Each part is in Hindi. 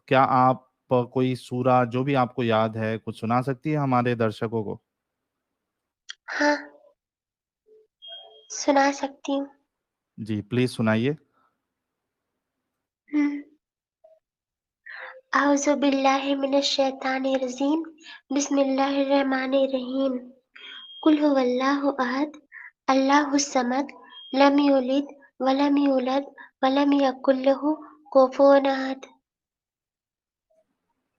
क्या आप कोई सूरा जो भी आपको याद है कुछ सुना सकती है हमारे दर्शकों को? हाँ, सुना सकती हूँ। जी प्लीज सुनाइए। हम्म। औज़ु बिल्लाहि मिनश शैतानिर रजीम। बिस्मिल्लाहिर रहमानिर रहीम। कुल हुवल्लाहु अहद, अल्लाहुस समद, लम यलिद वलम यूलद वलम यकुल लहू कुफुवन अहद।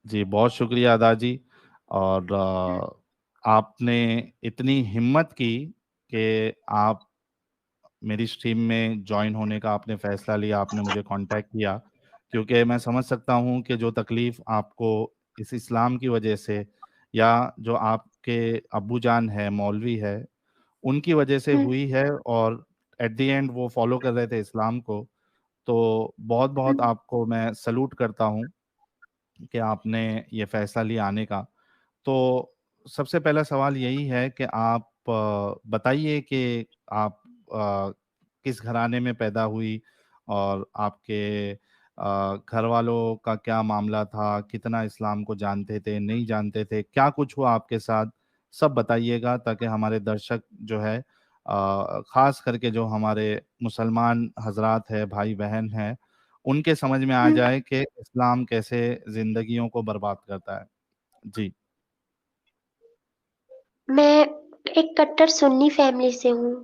जी बहुत शुक्रिया अदा जी। और आपने इतनी हिम्मत की कि आप मेरी स्ट्रीम में ज्वाइन होने का आपने फैसला लिया, आपने मुझे कांटेक्ट किया, क्योंकि मैं समझ सकता हूं कि जो तकलीफ़ आपको इस इस्लाम की वजह से, या जो आपके अब्बू जान है मौलवी है उनकी वजह से हम्म, हुई है, और एट द एंड वो फॉलो कर रहे थे इस्लाम को। तो बहुत बहुत हम्म, आपको मैं सलूट करता हूं कि आपने ये फैसला लिया आने का। तो सबसे पहला सवाल यही है कि आप बताइए कि आप अ, किस घराने में पैदा हुई, और आपके घर वालों का क्या मामला था, कितना इस्लाम को जानते थे, नहीं जानते थे, क्या कुछ हुआ आपके साथ, सब बताइएगा ताकि हमारे दर्शक जो है खास करके जो हमारे मुसलमान हजरात है, भाई बहन हैं, उनके समझ में आ हम्म। जाए कि इस्लाम कैसे जिंदगियों को बर्बाद करता है। जी। मैं एक कट्टर सुन्नी फैमिली से हूँ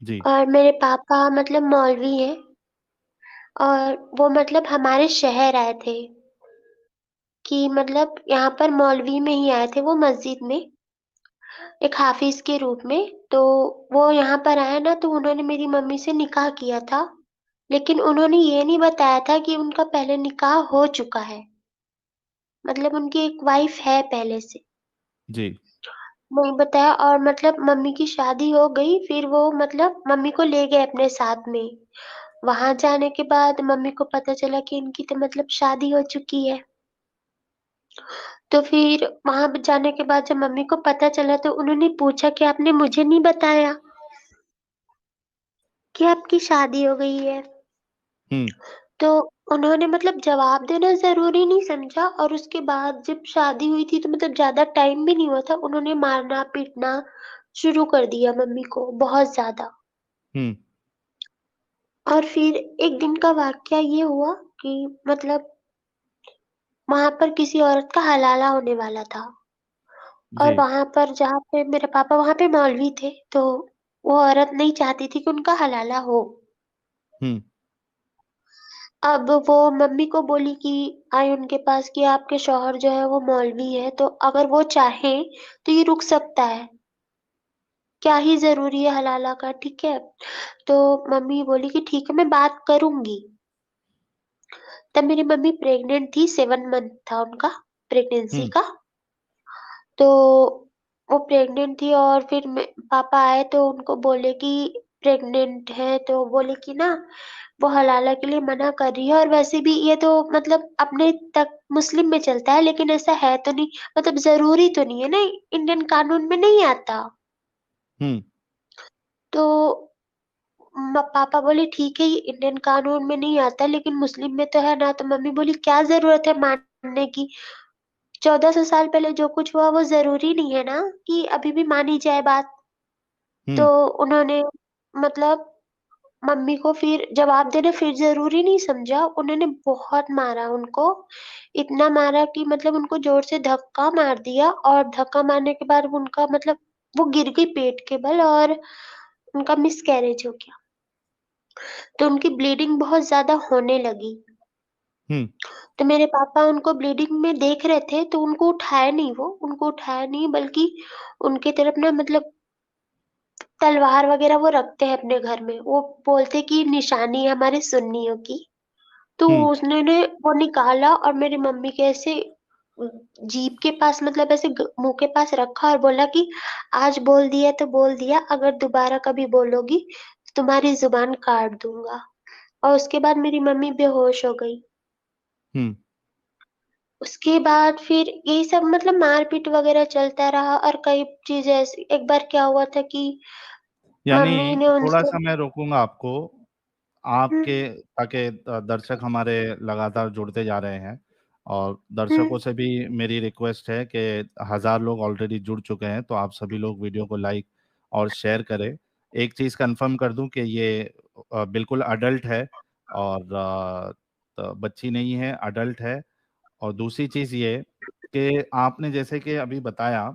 जी। और मेरे पापा मतलब मौलवी हैं और वो मतलब हमारे शहर आए थे कि मतलब यहाँ पर मौलवी में ही आए थे वो मस्जिद में एक हाफिज के रूप में। तो वो यहाँ पर आए ना तो उन्होंने मेरी मम्मी से निकाह किया था, लेकिन उन्होंने ये नहीं बताया था कि उनका पहले निकाह हो चुका है। मतलब उनकी एक वाइफ है पहले से। जी। नहीं बताया और मतलब मम्मी की शादी हो गई, फिर वो मतलब मम्मी को ले गए अपने साथ में। वहां जाने के बाद मम्मी को पता चला कि इनकी तो मतलब शादी हो चुकी है। तो फिर वहां जाने के बाद जब मम्मी को पता चला तो उन्होंने पूछा कि आपने मुझे नहीं बताया कि आपकी शादी हो गई है। हम्म। तो उन्होंने मतलब जवाब देना ज़रूरी नहीं समझा और उसके बाद जब शादी हुई थी तो मतलब ज़्यादा टाइम भी नहीं हुआ था, उन्होंने मारना-पीटना शुरू कर दिया मम्मी को बहुत ज़्यादा। हम्म। और फिर एक दिन का वाक़या ये हुआ कि मतलब वहाँ पर किसी औरत का हलाला होने वाला था और जी। वहाँ पर जहाँ पे मेरे पापा वहाँ पे मौलवी थे, तो वो औरत नहीं चाहती थी कि उनका हलाला हो। हम्म। अब वो मम्मी को बोली कि आई उनके पास कि आपके शौहर जो है वो मौलवी है, तो अगर वो चाहें तो ये रुक सकता है। क्या ही ज़रूरी है हलाला का, ठीक है? तो मम्मी बोली कि ठीक है मैं बात करूँगी। तब मेरी मम्मी प्रेग्नेंट थी, 7 मंथ था उनका प्रेगनेंसी हम्म। का। तो वो प्रेग्नेंट थी और फिर पापा आए तो उनको बोले कि प्रेग्नेंट है, तो बोले कि ना वो हलाला के लिए मना कर रही है और वैसे भी ये तो मतलब अपने तक मुस्लिम में चलता है, लेकिन ऐसा है तो नहीं, मतलब ज़रूरी तो नहीं है ना, इंडियन कानून में नहीं आता। हम्म। तो पापा बोले ठीक है ये इंडियन कानून में नहीं आता लेकिन मुस्लिम में तो है ना। तो मम्मी बोली क्या ज़रूरत है मानने की? 1400 साल पहले जो कुछ हुआ वो ज़रूरी नहीं है ना कि अभी भी मानी जाए बात। तो हम्म। उन्होंने मतलब मम्मी को फिर जवाब देना फिर ज़रूरी नहीं समझा, उन्होंने बहुत मारा उनको। इतना मारा कि मतलब उनको ज़ोर से धक्का मार दिया और धक्का मारने के बाद उनका मतलब वो गिर गई पेट के बल और उनका मिसकैरेज हो गया। तो उनकी ब्लीडिंग बहुत ज़्यादा होने लगी। हम्म। तो मेरे पापा उनको ब्लीडिंग में देख रहे थे तो उनको उठाया नहीं बल्कि उनकी तरफ ना मतलब तलवार वग़ैरह वो रखते हैं अपने घर में। वो बोलते हैं कि निशानी है हमारे सुन्नियों की। तो हम्म। उसने वो निकाला और मेरी मम्मी के ऐसे उम, जीभ के पास मतलब ऐसे मुँह के पास रखा और बोला कि आज बोल दिया तो बोल दिया, अगर दोबारा कभी बोलोगी तो तुम्हारी ज़ुबान काट दूँगा। और उसके बाद मेरी मम्मी बेहोश हो गई। हम्म। उसके बाद फिर यही सब मतलब मार-पीट वग़ैरह चलता रहा और कई चीज़ें ऐसी एक बार क्या हुआ था कि यानी मम्मी ने थोड़ा उनसे सा मैं रोकूंगा आपको। हुँ, आपके ताकि दर्शक हमारे लगातार जुड़ते जा रहे हैं, और हुँ, दर्शकों से भी मेरी रिक्वेस्ट है कि 1000 लोग ऑलरेडी जुड़ चुके हैं, तो आप सभी लोग वीडियो को लाइक और शेयर करें। एक चीज़ कंफर्म कर दूं कि ये बिल्कुल अडल्ट है, और तो बच्ची नहीं है, अडल्ट है। और दूसरी चीज़ ये कि आपने जैसे कि अभी बताया,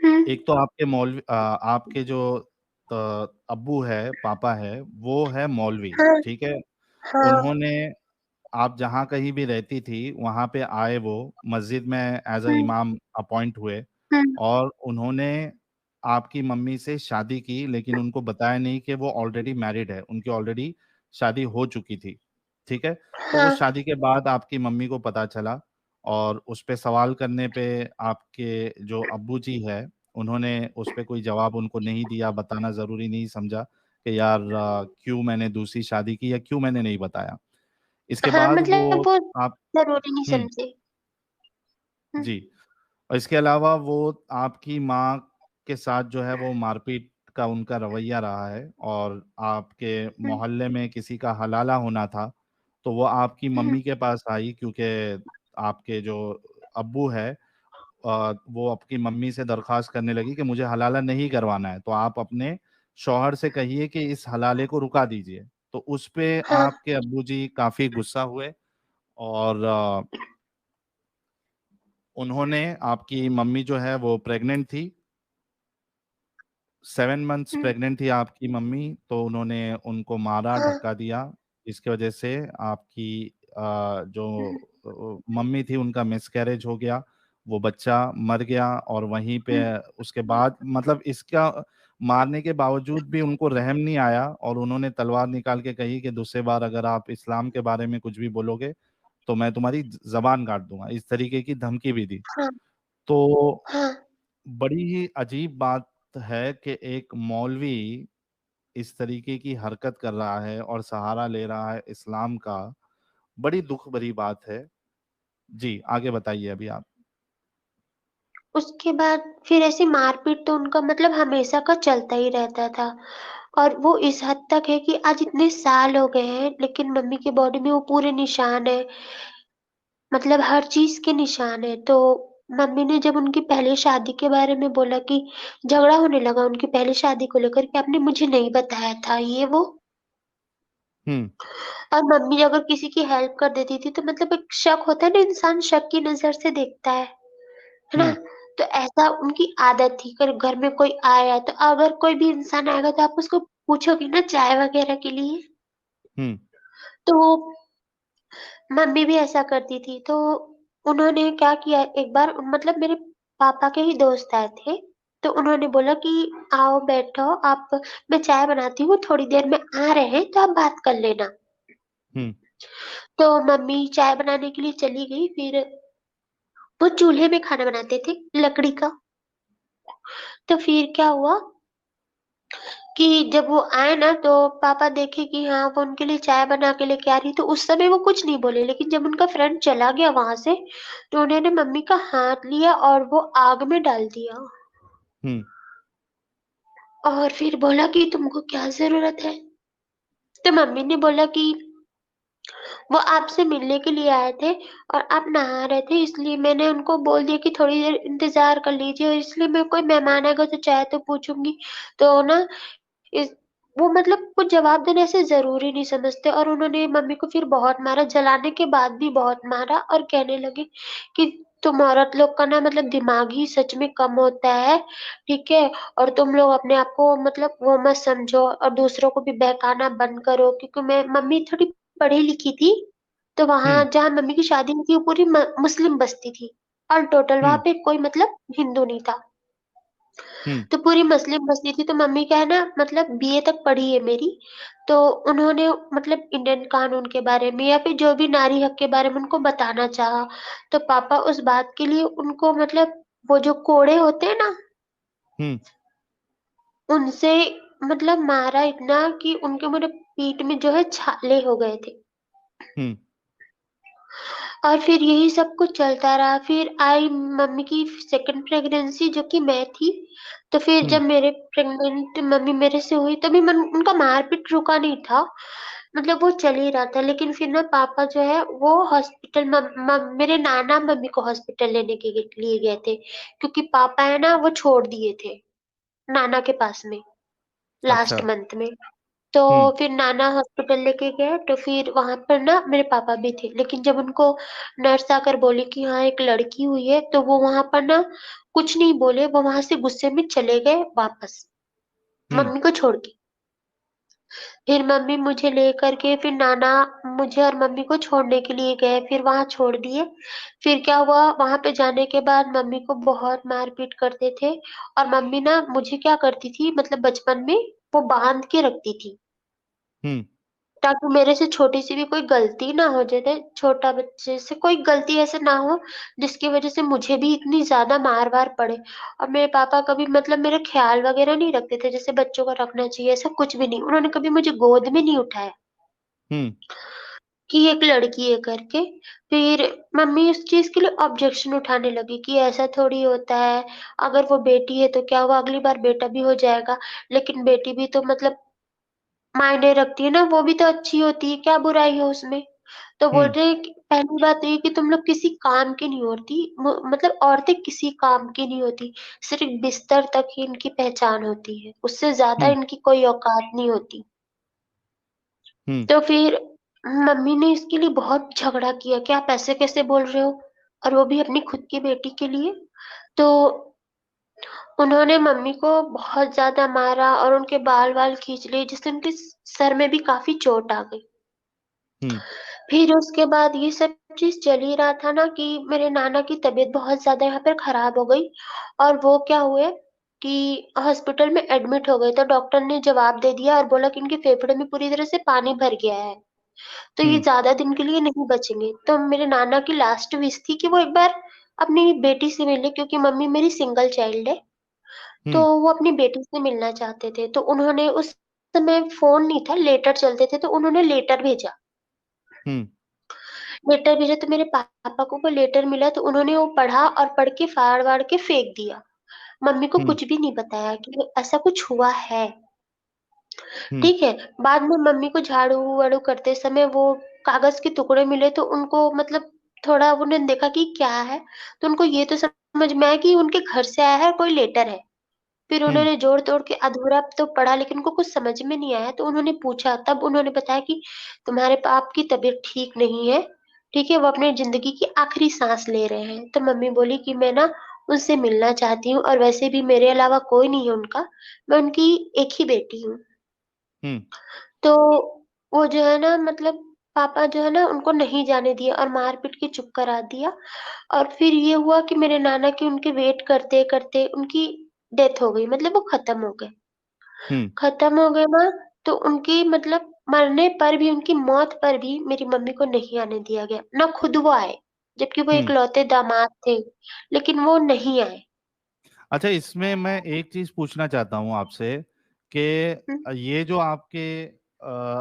हुँ, एक तो आपके आपके जो अब्बू है, पापा है, वो है मौलवी, हाँ, ठीक है? हाँ, उन्होंने, आप जहाँ कहीं भी रहती थी, वहाँ पे आए वो, मस्जिद में एज़ अ हुँ, इमाम अपॉइंट हुए, हुँ, और उन्होंने आपकी मम्मी से शादी की, लेकिन उनको बताया नहीं कि वो ऑलरेडी मैरिड है, उनकी ऑलरेडी शादी हो चुकी थी, ठीक है? तो हाँ, उस शादी के बाद आपकी मम्मी को पता चला, और उस पे सवाल करने पे आपके जो अब्बूजी है, उन्होंने उस पे कोई जवाब उनको नहीं दिया, बताना ज़रूरी नहीं समझा कि यार क्यों मैंने दूसरी शादी की, या क्यों मैंने नहीं बताया। इसके हाँ, बाद मतलब वो वो आप ज़रूरी नहीं हुँ, समझे। हुँ, जी। और इसके अलावा वो आपकी माँ के साथ जो है वो मारपीट का उनका रवैया रहा है, और आपके हुँ, मोहल्ले में किसी का हलाला होना था, तो वो आपकी हुँ, मम्मी के पास आई, क्योंकि आपके जो अब्बू है, वो आपकी मम्मी से दरख्वास्त करने लगी कि मुझे हलाला नहीं करवाना है, तो आप अपने शौहर से कहिए कि इस हलाले को रुका दीजिए। तो उस पे हाँ, आपके अब्बूजी काफ़ी गुस्सा हुए, और उन्होंने, आपकी मम्मी जो है वो प्रेग्नेंट थी, 7 मंथ्स हुँ, प्रेग्नेंट थी आपकी मम्मी, तो उन्होंने उनको मारा, हाँ, धक्का दिया, जिसकी वजह से आपकी जो हुँ, मम्मी थी उनका मिसकैरेज हो गया, वो बच्चा मर गया, और वहीं पे हुँ, उसके बाद मतलब इसका मारने के बावजूद भी उनको रहम नहीं आया, और उन्होंने तलवार निकाल के कही कि दूसरी बार अगर आप इस्लाम के बारे में कुछ भी बोलोगे, तो मैं तुम्हारी ज़बान काट दूँगा। इस तरीके की धमकी भी दी। हाँ, तो हाँ, बड़ी ही अजीब बात है कि एक मौलवी इस तरीके की हरकत कर रहा है और सहारा ले रहा है इस्लाम का, बड़ी दुःख भरी बात है। जी, आगे बताइए अभी आप। उसके बाद फिर ऐसे मारपीट तो उनका मतलब हमेशा का चलता ही रहता था और वो इस हद तक है कि आज इतने साल हो गए हैं, लेकिन मम्मी की बॉडी में वो पूरे निशान हैं, मतलब हर चीज़ के निशान हैं। तो मम्मी ने जब उनकी पहली शादी के बारे में बोला कि झगड़ा होने लगा उनकी पहली शादी को लेकर कि आपने मुझे नहीं बताया था ये वो, हुँ, और मम्मी अगर किसी की हेल्प कर देती थी तो मतलब एक शक होता है ना, इंसान शक की नज़र से देखता है ना? हुँ, तो ऐसा उनकी आदत थी, अगर घर में कोई आया तो अगर कोई भी इंसान आएगा तो आप उसको पूछोगे ना चाय वग़ैरह के लिए, हुँ, तो मम्मी भी ऐसा करती थी। तो उन्होंने क्या किया एक बार, मतलब मेरे पापा के ही दोस्त आए थे, तो उन्होंने बोला कि आओ बैठो आप, मैं चाय बनाती हूँ, थोड़ी देर में आ रहे हैं तो आप बात कर लेना। हुँ, तो मम्मी चाय बनाने के लिए चली गई, फिर वो चूल्हे में खाना बनाते थे, लकड़ी का। तो फिर क्या हुआ कि जब वो आए ना तो पापा देखे कि हाँ, वो उनके लिए चाय बना के लेके आ रही है, तो उस समय वो कुछ नहीं बोले, लेकिन जब उनका फ्रेंड चला गया वहाँ से, तो उन्होंने मम्मी का हाथ लिया और वो आग में डाल दिया हुँ, और फिर बोला कि तुमको क्या ज़रूरत है? तो मम्मी ने बोला कि वो आपसे मिलने के लिए आए थे और आप नहा रहे थे, इसलिए मैंने उनको बोल दिया कि थोड़ी देर इंतज़ार कर लीजिए, और इसलिए मैं कोई मेहमान आएगा तो चाय तो पूछूँगी। तो ना इस वो मतलब कुछ जवाब देना ऐसे ज़रूरी नहीं समझते, और उन्होंने मम्मी को फिर बहुत मारा, जलाने के बाद भी बहुत मारा और कहने लगे कि तुम औरत लोग का ना मतलब दिमाग ही सच में कम होता है, ठीक है? और तुम लोग अपने आप को मतलब वो मत समझो और दूसरों को भी बहकाना बंद करो, क्योंकि मैं मम्मी थोड़ी पढ़ी-लिखी थी, तो हुँ, वहाँ जहाँ मम्मी की शादी हुई थी वो पूरी मुस्लिम बस्ती थी, ऑल टोटल वहाँ हुँ, पे कोई मतलब हिंदू नहीं था। हुँ, तो पूरी मुस्लिम बस्ती थी, तो मम्मी क्या है ना मतलब बीए तक पढ़ी है मेरी, तो उन्होंने मतलब इंडियन कानून के बारे में या फिर जो भी नारी हक के बारे में उनको बताना चाहा। तो पापा उस बात के लिए उनको मतलब वो जो कोड़े होते हैं ना, हुँ, उनसे मतलब मारा इतना कि उनके पूरे पीठ में जो है छाले हो गए थे। हुँ, और फिर यही सब कुछ चलता रहा। फिर आई मम्मी की सेकंड प्रेगनेंसी, जो कि मैं थी। तो फिर हुँ, जब मेरे प्रेग्नेंट मम्मी मेरे से हुई, तभी मन उनका मारपीट रुका नहीं था। मतलब वो चल ही रहा था। लेकिन फिर ना पापा जो है वो हॉस्पिटल, मेरे नाना मम्मी को हॉस्पिटल लेने के लिए गए थे, क्योंकि पापा है ना वो छोड़ दिए थे नाना के पास में लास्ट अच्छा। मंथ में। तो हुँ, फिर नाना हॉस्पिटल लेके गए, तो फिर वहां पर ना मेरे पापा भी थे। लेकिन जब उनको नर्स आकर बोली कि हाँ एक लड़की हुई है, तो वो वहां पर ना कुछ नहीं बोले, वो वहां से गुस्से में चले गए वापस, हुँ, मम्मी को छोड़ के। फिर मम्मी मुझे लेकर के, फिर नाना मुझे और मम्मी को छोड़ने के लिए गए, फिर वहां छोड़ दिए। फिर क्या हुआ, वहां पे जाने के बाद मम्मी को बहुत मारपीट करते थे। और मम्मी ना मुझे क्या करती थी, मतलब बचपन में वो बांध के रखती थी, हुँ, ताकि मेरे से छोटी सी भी कोई गलती ना हो, जैसे छोटा बच्चे से कोई गलती ऐसे ना हो जिसकी वजह से मुझे भी इतनी ज्यादा मार वार पड़े। और मेरे पापा कभी मतलब मेरा ख्याल वगैरह नहीं रखते थे, जैसे बच्चों का रखना चाहिए, ऐसा कुछ भी नहीं। उन्होंने कभी मुझे गोद में नहीं उठाया हुँ, कि एक लड़की है करके। फिर मम्मी उस चीज के लिए ऑब्जेक्शन उठाने लगी कि ऐसा थोड़ी होता है, अगर वो बेटी है तो क्या हुआ, अगली बार बेटा भी हो जाएगा। लेकिन बेटी भी तो मतलब मायने रखती है ना, वो भी तो अच्छी होती है, क्या बुराई है उसमें। तो बोल हुँ, रहे हैं कि पहली बात तो ये कि तुम लोग किसी काम की नहीं होती, मतलब औरतें किसी काम की नहीं होती, सिर्फ बिस्तर तक ही इनकी पहचान होती है, उससे ज्यादा हुँ, इनकी कोई औकात नहीं होती। हुँ, तो फिर मम्मी ने इसके लिए बहुत झगड़ा किया कि आप ऐसे कैसे बोल रहे हो, और वो भी अपनी खुद की बेटी के लिए। तो उन्होंने मम्मी को बहुत ज्यादा मारा और उनके बाल वाल खींच लिए, जिससे उनके सर में भी काफी चोट आ गई। हुँ, फिर उसके बाद ये सब चीज चल ही रहा था ना, कि मेरे नाना की तबीयत बहुत ज्यादा यहाँ पर खराब हो गई। और वो क्या हुए कि हॉस्पिटल में एडमिट हो गए, तो डॉक्टर ने जवाब दे दिया और बोला कि इनके फेफड़े में पूरी तरह से पानी भर गया है, तो ये हुँ, ज्यादा दिन के लिए नहीं बचेंगे। तो मेरे नाना की लास्ट विश थी कि वो एक बार अपनी बेटी से मिले, क्योंकि मम्मी मेरी सिंगल चाइल्ड है। तो हुँ, वो अपनी बेटी से मिलना चाहते थे, तो उन्होंने उस समय फोन नहीं था, लेटर चलते थे, तो उन्होंने लेटर भेजा। हुँ, लेटर भेजा तो मेरे पापा को वो लेटर मिला, तो उन्होंने वो पढ़ा और पढ़ के फाड़-वाड़ के फेंक दिया। मम्मी को हुँ, कुछ भी नहीं बताया कि ऐसा कुछ हुआ है, हुँ, ठीक है? बाद में मम्मी को झाड़ू-वाड़ू करते समय वो कागज़ के टुकड़े मिले, तो उनको मतलब थोड़ा उन्होंने देखा कि क्या है, तो उनको ये तो समझ में आया कि उनके घर से आया है, कोई लेटर है। फिर हुँ, उन्होंने जोड़-तोड़ के अधूरा तो पढ़ा, लेकिन उनको कुछ समझ में नहीं आया, तो उन्होंने पूछा, तब उन्होंने बताया कि तुम्हारे बाप की तबीयत ठीक नहीं है, ठीक है? वो अपनी ज़िंदगी की आखिरी साँस ले रहे हैं। तो मम्मी बोली कि मैं ना उनसे मिलना चाहती हूँ, और वैसे भी मेरे अलावा कोई नहीं है उनका, मैं उनकी एक ही बेटी हूँ। हुँ, तो वो जो है ना, मतलब पापा जो है ना उनको नहीं जाने दिया और मार-पीट के चुप करा दिया। और फिर ये हुआ कि मेरे नाना की उनके वेट करते-करते उनकी डेथ हो गई, मतलब वो खत्म हो गए। हुँ, खत्म हो गए ना, तो उनकी मतलब मरने पर भी, उनकी मौत पर भी मेरी मम्मी को नहीं आने दिया गया, ना खुद वो आए, जबकि वो हुँ। इकलौते दामाद थे, लेकिन वो नहीं आए। अच्छा, इसमें मैं एक चीज़ पूछना चाहता हूँ आपसे कि हुँ, ये जो आपके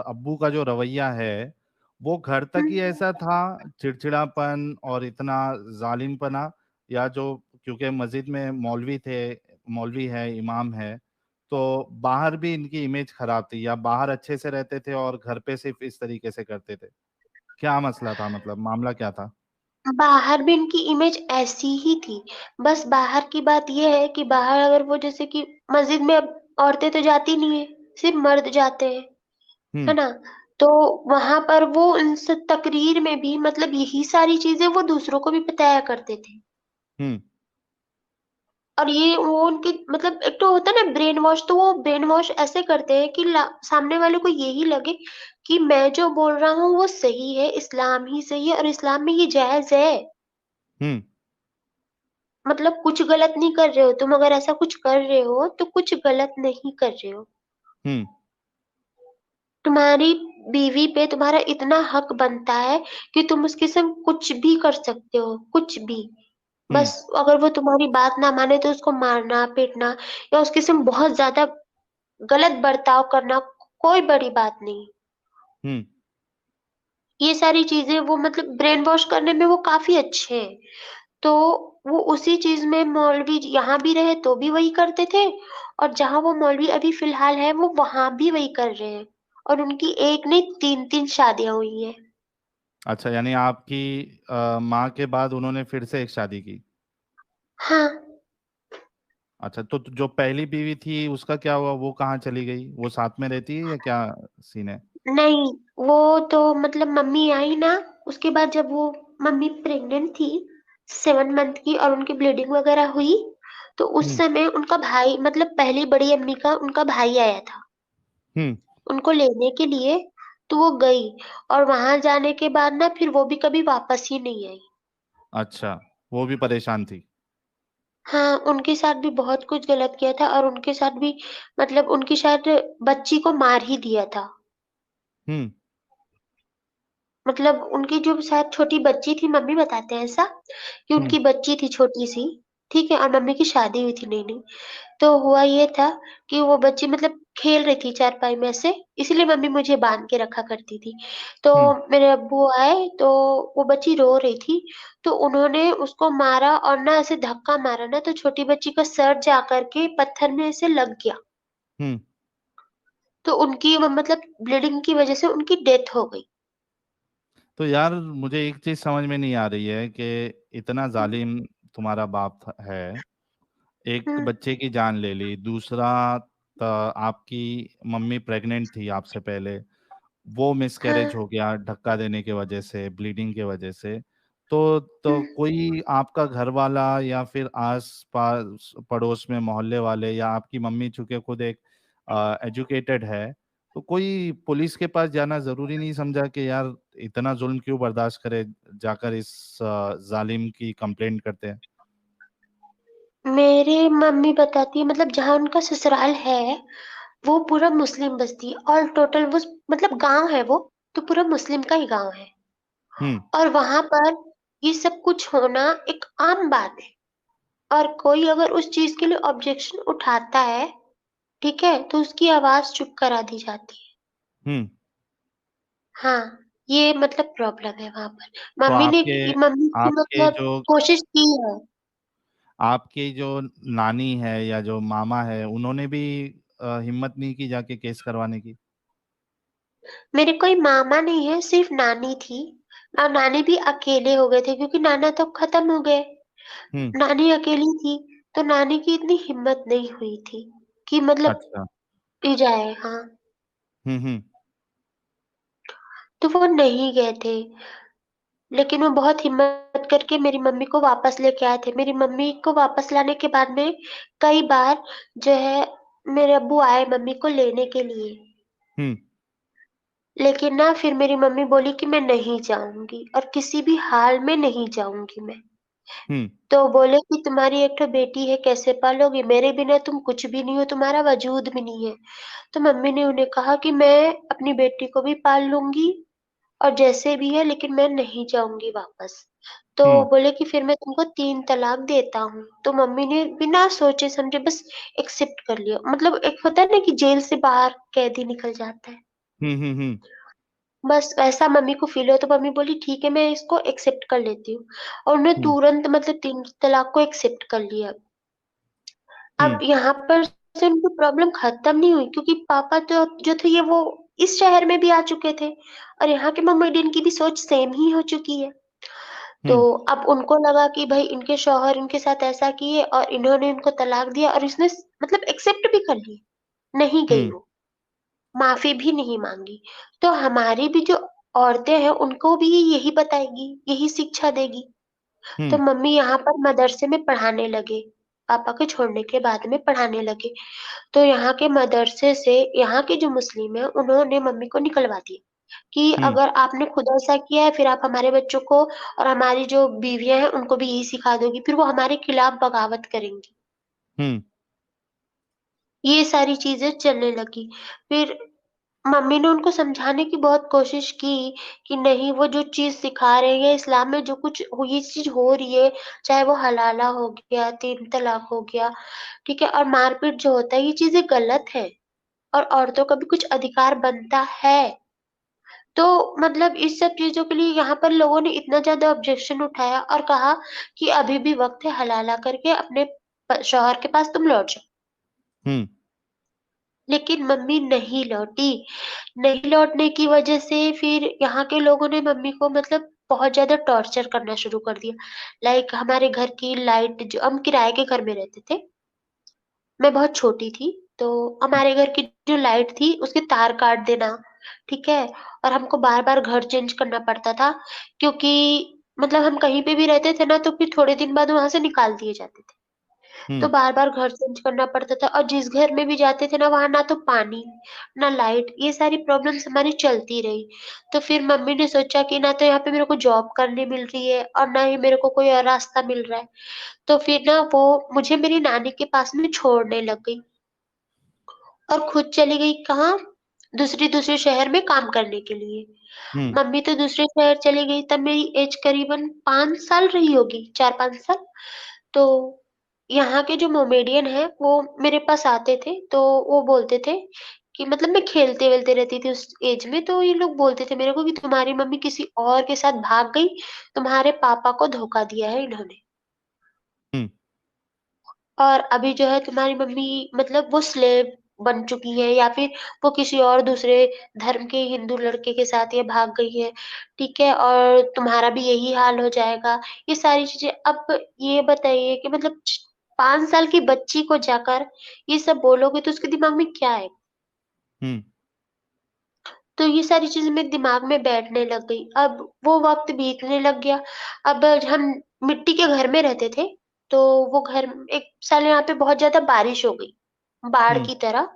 अब्बू का जो रवैया है, वो घर तक हुँ। ही ऐसा था, चिड़चिड़ापन और इतना ज़ालिमपना, या जो क्योंकि मस्जिद में मौलवी थे, मौलवी है, इमाम है, तो बाहर भी इनकी इमेज खराब थी, या बाहर अच्छे से रहते थे और घर पे सिर्फ़ इस तरीके से करते थे? क्या मसला था, मतलब मामला क्या था? बाहर भी उनकी इमेज ऐसी ही थी। बस बाहर की बात ये है कि बाहर अगर वो, जैसे कि मस्जिद में अब औरतें तो जाती नहीं है, सिर्फ़ मर्द जाते हैं, हुँ, है ना? तो वहाँ पर वो उनसे तकरीर में भी मतलब यही सारी चीज़ें वो दूसरों को भी बताया करते थे। हुँ, और ये वो उनकी मतलब एक तो होता है ना ब्रेन वॉश, तो वो ब्रेन वॉश ऐसे करते हैं कि सामने वाले को यही लगे कि मैं जो बोल रहा हूँ वो सही है, इस्लाम ही सही है और इस्लाम में ये जायज़ है। हुँ, मतलब कुछ गलत नहीं कर रहे हो तुम, अगर ऐसा कुछ कर रहे हो तो कुछ गलत नहीं कर रहे हो। हुँ, तुम्हारी बीवी पे तुम्हारा इतना हक बनता है कि तुम उसके संग कुछ भी कर सकते हो, कुछ भी। हुँ, बस अगर वो तुम्हारी बात ना माने तो उसको मारना, पीटना या उसके संग बहुत ज़्यादा गलत बर्ताव करना कोई बड़ी बात नहीं। हुँ। ये सारी चीज़ें वो मतलब ब्रेन वॉश करने में वो काफ़ी अच्छे हैं। तो वो उसी चीज़ में मौलवी यहाँ भी रहे तो भी वही करते थे और जहाँ वो मौलवी अभी फ़िलहाल है वो वहाँ भी वही कर रहे हैं और उनकी एक नहीं 3-3 शादियाँ हुई हैं। अच्छा, यानी आपकी माँ के बाद उन्होंने फिर से एक शादी की। हाँ, अच्छा, तो जो पहली बीवी थी उसका क्या हुआ, वो कहाँ चली गई, वो साथ में रहती है या क्या सीन है? नहीं, वो तो मतलब मम्मी आई ना, उसके बाद जब वो मम्मी प्रेग्नेंट थी 7 मंथ की और उनकी ब्लीडिंग वगैरह हुई, तो उस हम्म। समय उनका भाई मतलब पहली बड़ी अम्मी का उनका भाई आया था, हम्म। उनको लेने के लिए, तो वो गई और वहाँ जाने के बाद ना फिर वो भी कभी वापस ही नहीं आई। अच्छा, वो भी परेशान थी। हाँ, उनके साथ भी बहुत कुछ गलत किया था और उनके साथ भी मतलब उनकी शायद बच्ची को मार ही दिया था। हम्म। मतलब उनकी जो शायद छोटी बच्ची थी, मम्मी बताते हैं ऐसा, कि हम्म। उनकी बच्ची थी छोटी-सी, ठीक है? और मम्मी की शादी हुई थी नई-नई। तो हुआ ये था कि वो बच्ची मतलब खेल रही थी चारपाई में ऐसे, इसीलिए मम्मी मुझे बाँध के रखा करती थी। तो हम्म। मेरे अब्बू आए, तो वो बच्ची रो रही थी, तो उन्होंने उसको मारा और ना ऐसे धक्का मारा ना, तो छोटी बच्ची का सर जाकर के पत्थर में ऐसे लग गया। हम्म। तो उनकी वो मतलब ब्लीडिंग की वज़ह से उनकी डेथ हो गई। तो यार, मुझे एक चीज समझ में नहीं आ रही है कि इतना हुँ, जालिम तुम्हारा बाप है। एक हुँ, बच्चे की जान ले ली, दूसरा आपकी मम्मी प्रेग्नेंट थी आपसे पहले, वो हाँ, मिसकैरेज हो गया धक्का देने की वजह से, ब्लीडिंग की वजह से। तो हुँ। कोई आपका घर वाला या फिर आस पास पड़ोस में मोहल्ले वाले या आपकी मम्मी, चूंकि खुद एक एजुकेटेड है, तो कोई पुलिस के पास जाना जरूरी नहीं समझा कि यार इतना जुल्म क्यों बर्दाश्त करे, जाकर इस जालिम की कंप्लेंट करते हैं? मेरे मम्मी बताती है मतलब जहाँ उनका ससुराल है, वो पूरा मुस्लिम बस्ती है ऑल टोटल वो मतलब गाँव है वो, तो पूरा मुस्लिम का ही गाँव है। हम्म। और वहाँ पर ये सब कुछ होना एक आम बात है और कोई अगर उस चीज़ के लिए ऑब्जेक्शन उठाता है, ठीक है? तो उसकी आवाज़ चुप करा दी जाती है। हम्म। हाँ, ये मतलब प्रॉब्लम है वहाँ पर। तो आपके मम्मी की आपके मतलब जो कोशिश की है। आपकी जो नानी है या जो मामा है, उन्होंने भी हिम्मत नहीं की जाके केस करवाने की? मेरे कोई मामा नहीं है, सिर्फ़ नानी थी और नानी भी अकेले हो गए थे क्योंकि नाना तो खत्म हो गए। हम्म। नानी अकेली थी, तो नानी की इतनी हिम्मत नहीं हुई थी कि मतलब अच्छा। की जाए हाँ, हम्म। हम्म। तो वो नहीं गए थे। लेकिन वो बहुत हिम्मत करके मेरी मम्मी को वापस लेके आए थे। मेरी मम्मी को वापस लाने के बाद में कई बार जो है मेरे अब्बू आए मम्मी को लेने के लिए। हम्म। लेकिन ना फिर मेरी मम्मी बोली कि मैं नहीं जाऊँगी और किसी भी हाल में नहीं जाऊँगी मैं। हम्म। तो बोले कि तुम्हारी एक ठो बेटी है कैसे पालोगी? मेरे बिना तुम कुछ भी नहीं हो, तुम्हारा वजूद भी नहीं है। तो मम्मी ने उन्हें कहा कि मैं अपनी बेटी को भी पाल लूँगी और जैसे भी है लेकिन मैं नहीं जाऊँगी वापस। तो हम्म। बोले कि फिर मैं तुमको 3 तलाक देता हूँ। तो मम्मी ने बिना सोचे समझे बस एक्सेप्ट कर लिया। मतलब एक होता है ना कि जेल से बाहर कैदी निकल जाता है। हम्म। हम्म। हम्म। बस वैसा मम्मी को फ़ील हुआ तो मम्मी बोली ठीक है मैं इसको एक्सेप्ट कर लेती हूँ। और उन्होंने हम्म। तुरंत मतलब 3 तलाक को एक्सेप्ट कर लिया। अब हम्म। यहाँ पर से उनकी प्रॉब्लम खत्म नहीं हुई क्योंकि पापा तो जो थे ये वो इस शहर में भी आ चुके थे और यहाँ के मम्मी-डैडी की भी सोच सेम ही हो चुकी है। तो हम्म। अब उनको लगा कि भई इनके शौहर इनके साथ ऐसा किए और इन्होंने इनको तलाक दिया और इसने मतलब एक्सेप्ट भी कर ली। नहीं गई हम्म। वो, माफ़ी भी नहीं माँगी। तो हमारी भी जो औरतें हैं उनको भी ये यही बताएगी, यही शिक्षा देगी। तो हम्म। मम्मी यहाँ पर मदरसे में पढ़ाने लगे। पापा के छोड़ने के बाद में पढ़ाने लगे। तो यहाँ के मदरसे से यहाँ के जो मुस्लिम हैं उन्होंने मम्मी को निकलवा दिया कि हम्म। अगर आपने खुद ऐसा किया है फिर आप हमारे बच्चों को और हमारी जो बीवियाँ हैं उनको भी यही सिखा दोगी, फिर वो हमारे खिलाफ बगावत करेंगी। हम्म। ये सारी चीज़ें चलने लगी। फिर मम्मी ने उनको समझाने की बहुत कोशिश की कि नहीं वो जो चीज़ सिखा रहे हैं इस्लाम में जो कुछ ये चीज़ हो रही है, चाहे वो हलाला हो गया, 3 तलाक हो गया, ठीक है? और मारपीट जो होता है ये चीज़ें गलत है और औरतों का भी कुछ अधिकार बनता है। तो मतलब इस सब चीज़ों के लिए यहाँ पर लोगों ने इतना ज़्यादा ऑब्जेक्शन उठाया और कहा कि अभी भी वक़्त है, हलाला करके अपने शौहर के पास तुम लौट जाओ। हुँ, लेकिन मम्मी नहीं लौटी। नहीं लौटने की वजह से फिर यहाँ के लोगों ने मम्मी को मतलब बहुत ज़्यादा टॉर्चर करना शुरू कर दिया। लाइक हमारे घर की लाइट, जो हम किराए के घर में रहते थे, मैं बहुत छोटी थी, तो हमारे घर की जो लाइट थी उसके तार काट देना, ठीक है? और हमको बार-बार घर चेंज करना पड़ता था, क्योंकि मतलब हम कहीं पे भी रहते थे ना तो फिर थोड़े दिन बाद वहाँ से निकाल दिए जाते थे। तो हुँ, बार-बार घर चेंज करना पड़ता था और जिस घर में भी जाते थे ना, वहाँ ना तो पानी, ना लाइट, ये सारी प्रॉब्लम्स हमारी चलती रही। तो फिर मम्मी ने सोचा कि ना तो यहाँ पे मेरे को जॉब करने मिल रही है और ना ही मेरे को कोई और रास्ता मिल रहा है। तो फिर ना वो मुझे मेरी नानी के पास में छोड़ने लग गई और खुद चली गई कहाँ? दूसरे शहर में काम करने के लिए। हुँ, मम्मी तो दूसरे शहर चली गई, तब मेरी एज करीबन 5 साल रही होगी, 4-5 साल। तो यहाँ के जो मोमेडियन हैं, वो मेरे पास आते थे, तो वो बोलते थे कि मतलब मैं खेलते-वेलते रहती थी उस एज में, तो ये लोग बोलते थे मेरे को कि तुम्हारी मम्मी किसी और के साथ भाग गई, तुम्हारे पापा को धोखा दिया है इन्होंने। हुँ। और अभी जो है तुम्हारी मम्मी मतलब वो स्लेव बन चुकी है, या फिर वो किसी और दूसरे धर्म के हिंदू लड़के के साथ ये भाग गई है, ठीक है? और तुम्हारा भी यही हाल हो जाएगा। ये सारी चीज़ें, अब ये बताइए कि मतलब 5 साल की बच्ची को जाकर ये सब बोलोगे तो उसके दिमाग में क्या आएगा? हुँ, तो ये सारी चीज़ें मेरे दिमाग में बैठने लग गई। अब वो वक़्त बीतने लग गया। अब हम मिट्टी के घर में रहते थे, तो वो घर, एक साल यहाँ पे बहुत ज़्यादा बारिश हो गई, बाढ़ हुँ, की तरह।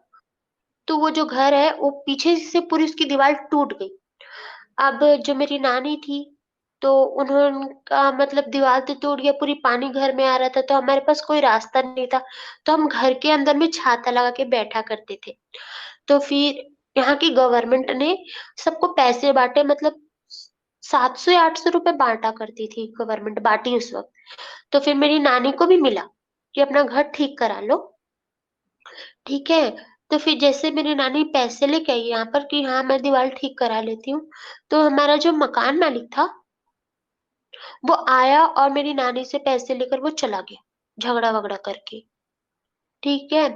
तो वो जो घर है, वो पीछे से पूरी उसकी दीवार टूट गई। अब जो मेरी नानी थी, तो उन्होंने मतलब दीवार तो टूट गया, पूरी पानी घर में आ रहा था, तो हमारे पास कोई रास्ता नहीं था। तो हम घर के अंदर में छाता लगा के बैठा करते थे। तो फिर यहाँ की गवर्नमेंट ने सबको पैसे बाँटे, मतलब 700 या 800 रुपए बाँटा करती थी गवर्नमेंट, बाँटी उस वक़्त। तो फिर मेरी नानी को भी मिला कि अपना घर ठीक करा लो, ठीक है? तो फिर जैसे मेरी नानी पैसे लेके आई यहाँ पर कि हाँ, मैं दीवार ठीक करा लेती हूँ, तो हमारा जो मकान मालिक था, वो आया और मेरी नानी से पैसे लेकर वो चला गया, झगड़ा-वगड़ा करके, ठीक है?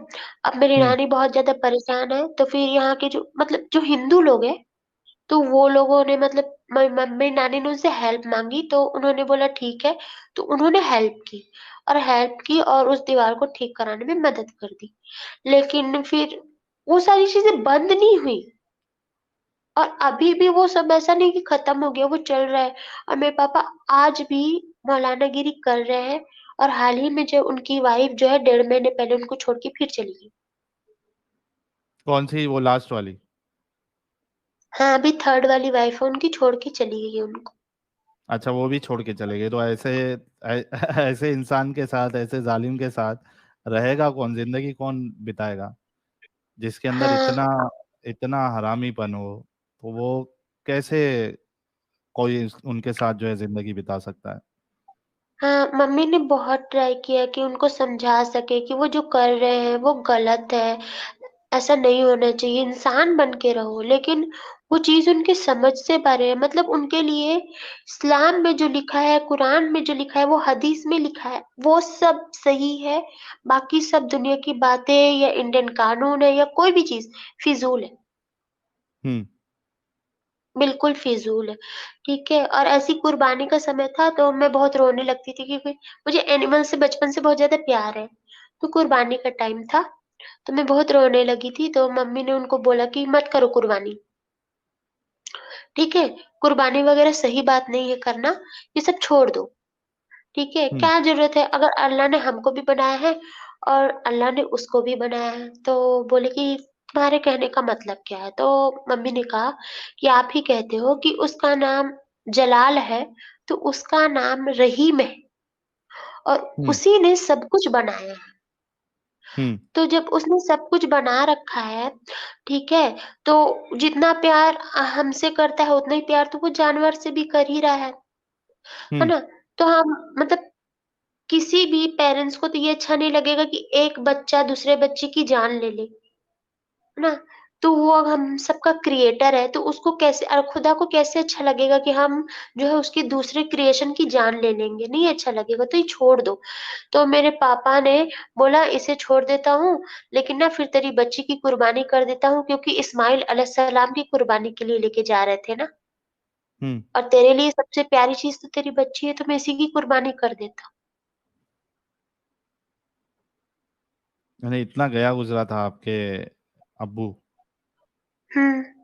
अब मेरी हुँ। नानी बहुत ज़्यादा परेशान है, तो फिर यहाँ के जो मतलब जो हिंदू लोग हैं, तो वो लोगों ने मतलब मेरी नानी ने उनसे हेल्प माँगी, तो उन्होंने बोला ठीक है, तो उन्होंने हेल्प की और उस दीवार को ठीक कराने में मदद कर दी। लेकिन फिर वो सारी चीज़ें बंद नहीं हुई और अभी भी वो सब ऐसा नहीं कि खत्म हो गया, वो चल रहा है और मेरे पापा आज भी मौलानागिरी कर रहे हैं और हाल ही में जो उनकी वाइफ़ जो है, 1.5 महीने पहले उनको छोड़ के फिर चली गई। कौन-सी वो लास्ट वाली? हाँ, अभी 3rd वाली वाइफ़ है उनकी, छोड़ के चली गई है उनको। अच्छा, वो भी छोड़ के चले गए, तो ऐसे ऐसे इंसान के साथ, ऐसे ज़ालिम के साथ रहेगा कौन? ज़िंदगी कौन बिताएगा? जिसके अंदर हाँ। इतना इतना हरामीपन हो, तो वो कैसे कोई उनके साथ जो है ज़िंदगी बिता सकता है? हाँ, मम्मी ने बहुत ट्राई किया कि उनको समझा सके कि वो जो कर रहे हैं वो गलत है, ऐसा नहीं होना चाहिए, इंसान बन के रहो। लेकिन वो चीज़ उनकी समझ से परे है, मतलब उनके लिए इस्लाम में जो लिखा है, कुरान में जो लिखा है, वो हदीस में लिखा है, वो सब सही है। बाकी सब दुनिया की बातें या इंडियन कानून है या कोई भी चीज़ फिज़ूल है। हुँ, बिल्कुल फ़िज़ूल है, ठीक है? और ऐसी कुर्बानी का समय था तो मैं बहुत रोने लगती थी क्योंकि मुझे एनिमल से बचपन से बहुत ज़्यादा प्यार है। तो कुर्बानी का टाइम था, तो मैं बहुत रोने लगी थी, तो मम्मी ने उनको बोला कि मत करो कुर्बानी, ठीक है? कुर्बानी वग़ैरह सही बात नहीं है करना, ये सब छोड़ दो, ठीक है? हुँ, क्या ज़रूरत है, अगर अल्लाह ने हमको भी बनाया है और अल्लाह ने उसको भी बनाया है। तो बोले कि तुम्हारे कहने का मतलब क्या है? तो मम्मी ने कहा कि आप ही कहते हो कि उसका नाम जलाल है, तो उसका नाम रहीम है और हुँ, उसी ने सब कुछ बनाया है। हुँ, तो जब उसने सब कुछ बना रखा है, ठीक है? तो जितना प्यार हमसे करता है उतना ही प्यार तो वो जानवर से भी कर ही रहा है हुँ, ना? तो हम मतलब किसी भी पेरेंट्स को तो ये अच्छा नहीं लगेगा कि एक बच्चा दूसरे बच्चे की जान ले ले, है ना? तो वो अब हम सबका क्रिएटर है, तो उसको कैसे खुदा को कैसे अच्छा लगेगा कि हम जो है उसकी दूसरे क्रिएशन की जान ले लेंगे, नहीं अच्छा लगेगा, तो ये छोड़ दो। तो मेरे पापा ने बोला इसे छोड़ देता हूँ, लेकिन ना फिर तेरी बच्ची की कुर्बानी कर देता हूँ क्योंकि इस्माइल अलैहिस्सलाम की कुर्बानी के लिए लेके जा रहे थे ना, हुँ। और तेरे लिए सबसे प्यारी चीज़ तो तेरी बच्ची है, तो मैं इसी की कुर्बानी कर देता हूँ। यानी इतना गया गुज़रा था आपके अब्बू। हुँ।